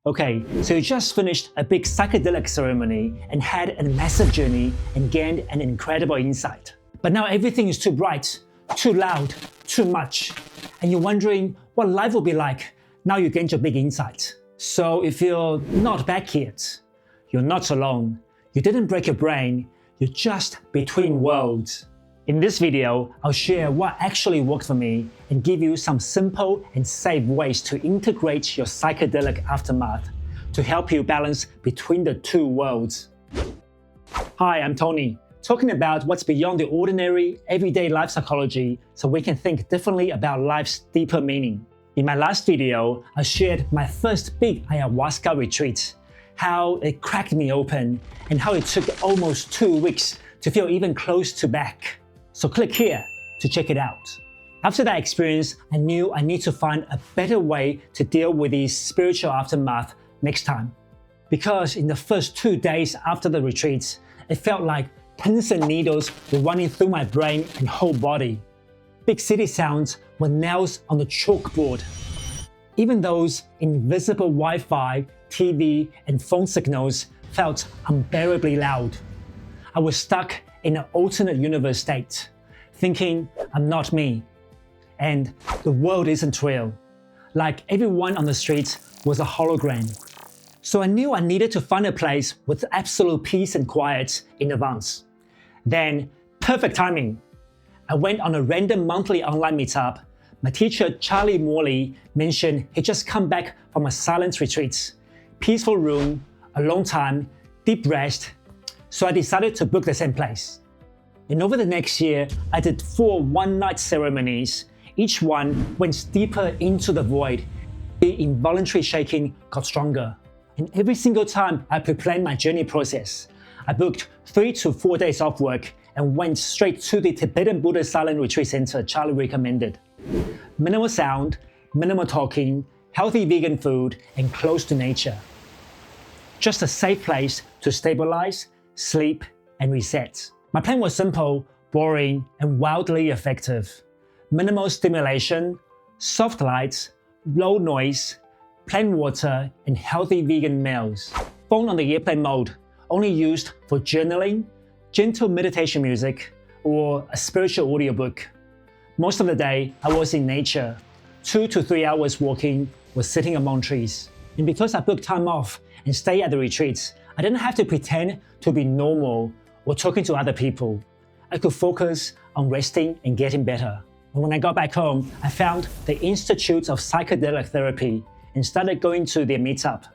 Okay, so you just finished a big psychedelic ceremony and had a massive journey and gained an incredible insight. But now everything is too bright, too loud, too much, and you're wondering what life will be like now you gained your big insight. So if you're not back yet, you're not alone. You didn't break your brain, you're just between worlds. In this video, I'll share what actually worked for me and give you some simple and safe ways to integrate your psychedelic aftermath to help you balance between the two worlds. Hi, I'm Tony, talking about what's beyond the ordinary, everyday life psychology so we can think differently about life's deeper meaning. In my last video, I shared my first big ayahuasca retreat, how it cracked me open, and how it took almost 2 weeks to feel even close to back. So click here to check it out. After that experience, I knew I need to find a better way to deal with the spiritual aftermath next time. Because in the first 2 days after the retreats, it felt like pins and needles were running through my brain and whole body. Big city sounds were nails on the chalkboard. Even those invisible Wi-Fi, TV, and phone signals felt unbearably loud. I was stuck in an alternate universe state, thinking I'm not me, and the world isn't real. Like everyone on the street was a hologram. So I knew I needed to find a place with absolute peace and quiet in advance. Then, perfect timing. I went on a random monthly online meetup. My teacher Charlie Morley mentioned he'd just come back from a silence retreat. Peaceful room, alone time, deep rest. So I decided to book the same place. And over the next year, I did 4 one-night ceremonies. Each one went deeper into the void. The involuntary shaking got stronger. And every single time I pre-planned my journey process, I booked 3 to 4 days off work and went straight to the Tibetan Buddhist Silent Retreat Center Charlie recommended. Minimal sound, minimal talking, healthy vegan food, and close to nature. Just a safe place to stabilize, sleep, and reset. My plan was simple, boring, and wildly effective. Minimal stimulation, soft lights, low noise, plain water, and healthy vegan meals. Phone on the airplane mode, only used for journaling, gentle meditation music, or a spiritual audiobook. Most of the day, I was in nature, 2 to 3 hours walking or sitting among trees. And because I booked time off and stayed at the retreats, I didn't have to pretend to be normal or talking to other people. I could focus on resting and getting better. And when I got back home, I found the Institute of Psychedelic Therapy and started going to their meetup.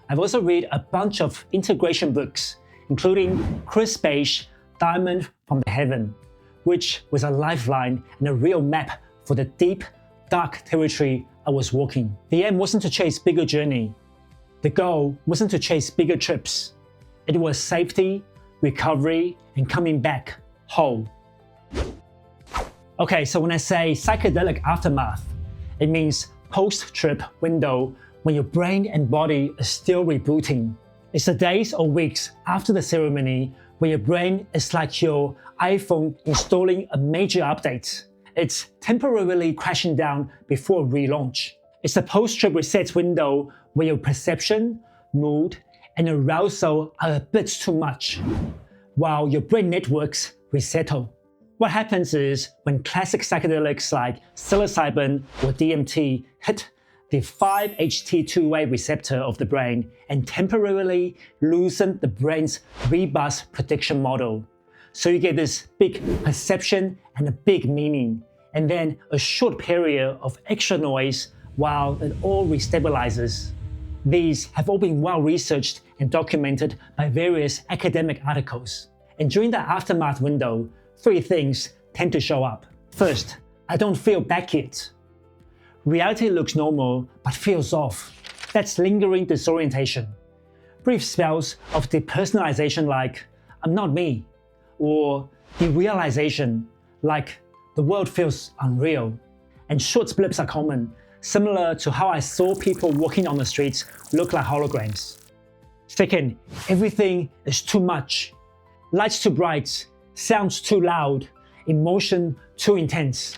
I've also read a bunch of integration books, including Chris Bache's Diamond from the Heaven, which was a lifeline and a real map for the deep, dark territory I was walking. The aim wasn't to chase bigger journey. The goal wasn't to chase bigger trips. It was safety, recovery, and coming back whole. Okay, so when I say psychedelic aftermath, it means post-trip window when your brain and body are still rebooting. It's the days or weeks after the ceremony where your brain is like your iPhone installing a major update. It's temporarily crashing down before relaunch. It's the post-trip reset window where your perception, mood, and arousal are a bit too much, while your brain networks resettle. What happens is when classic psychedelics like psilocybin or DMT hit the 5-HT2A receptor of the brain and temporarily loosen the brain's REBUS prediction model. So you get this big perception and a big meaning, and then a short period of extra noise while it all restabilizes. These have all been well researched and documented by various academic articles. And during the aftermath window, 3 things tend to show up. First, I don't feel back yet. Reality looks normal but feels off. That's lingering disorientation. Brief spells of depersonalization like, I'm not me, or derealization like, the world feels unreal. And short blips are common, similar to how I saw people walking on the streets look like holograms. Second, everything is too much. Lights too bright, sounds too loud, emotion too intense.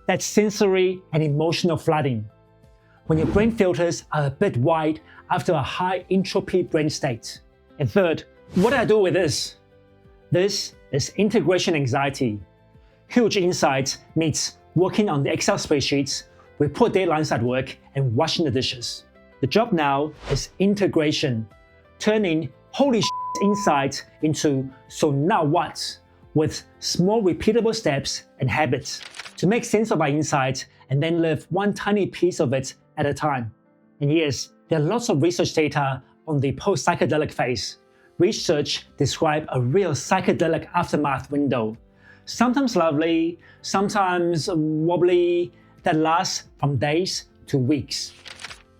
That's sensory and emotional flooding. when your brain filters are a bit wide after a high entropy brain state. And third, what do I do with this? This is integration anxiety. Huge insights meets working on the Excel spreadsheets, report deadlines at work, and washing the dishes. The job now is integration, turning holy insights into so now what, with small repeatable steps and habits to make sense of our insights and then live one tiny piece of it at a time. And yes, there are lots of research data on the post-psychedelic phase. Research describes a real psychedelic aftermath window, sometimes lovely, sometimes wobbly, that lasts from days to weeks.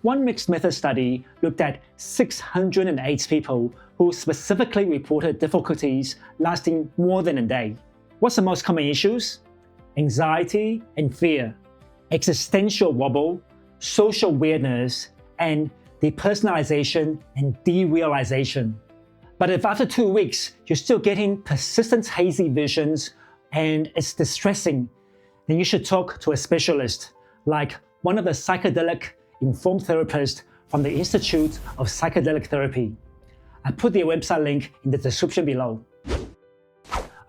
One mixed method study looked at 608 people who specifically reported difficulties lasting more than a day. What's the most common issues? Anxiety and fear, existential wobble, social weirdness, and depersonalization and derealization. But if after 2 weeks you're still getting persistent hazy visions and it's distressing, then you should talk to a specialist, like one of the psychedelic informed therapists from the Institute of Psychedelic Therapy. I put their website link in the description below.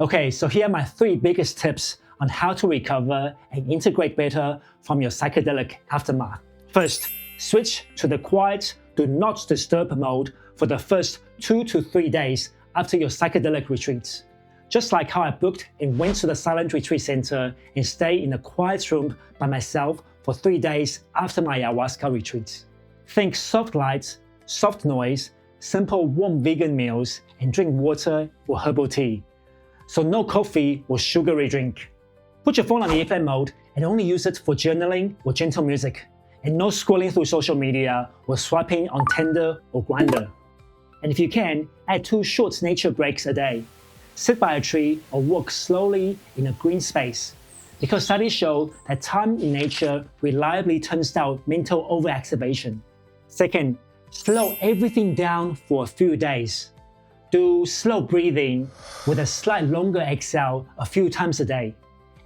Okay, so here are my 3 biggest tips on how to recover and integrate better from your psychedelic aftermath. First, switch to the quiet, do not disturb mode for the first 2 to 3 days after your psychedelic retreats. Just like how I booked and went to the Silent Retreat Center and stayed in a quiet room by myself for 3 days after my ayahuasca retreats. Think soft lights, soft noise, simple warm vegan meals, and drink water or herbal tea. So no coffee or sugary drink. Put your phone on airplane mode and only use it for journaling or gentle music, and no scrolling through social media or swiping on Tinder or Grindr. And if you can, add 2 short nature breaks a day. Sit by a tree or walk slowly in a green space, because studies show that time in nature reliably turns down mental overactivation. Second, slow everything down for a few days. Do slow breathing with a slight longer exhale a few times a day,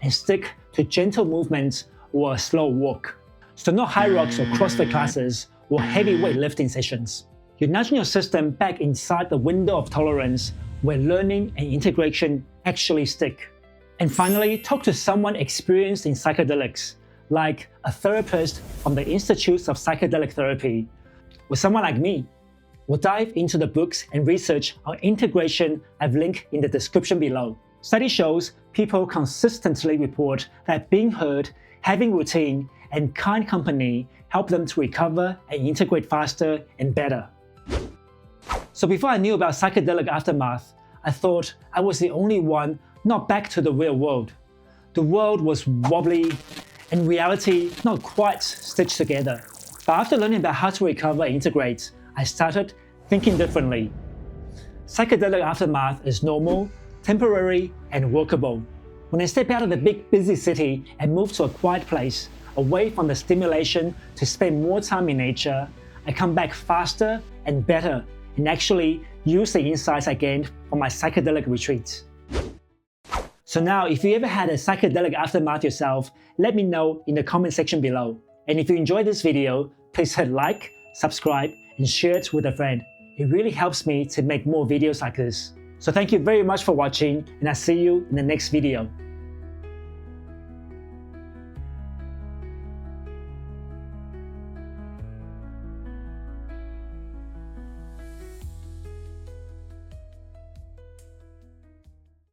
and stick to gentle movements or a slow walk. So no high rocks or CrossFit classes or heavy weightlifting sessions. You're nudging your system back inside the window of tolerance where learning and integration actually stick. And finally, talk to someone experienced in psychedelics, like a therapist from the Institute of Psychedelic Therapy, or someone like me. We'll dive into the books and research on integration I've linked in the description below. Study shows people consistently report that being heard, having routine, and kind company help them to recover and integrate faster and better. So before I knew about psychedelic aftermath, I thought I was the only one not back to the real world. The world was wobbly and reality not quite stitched together. But after learning about how to recover and integrate, I started thinking differently. Psychedelic aftermath is normal, temporary, and workable. When I step out of the big busy city and move to a quiet place, away from the stimulation to spend more time in nature, I come back faster and better and actually use the insights I gained from my psychedelic retreats. So now, if you ever had a psychedelic aftermath yourself, let me know in the comment section below. And if you enjoyed this video, please hit like, subscribe, and share it with a friend. It really helps me to make more videos like this. So thank you very much for watching, and I'll see you in the next video.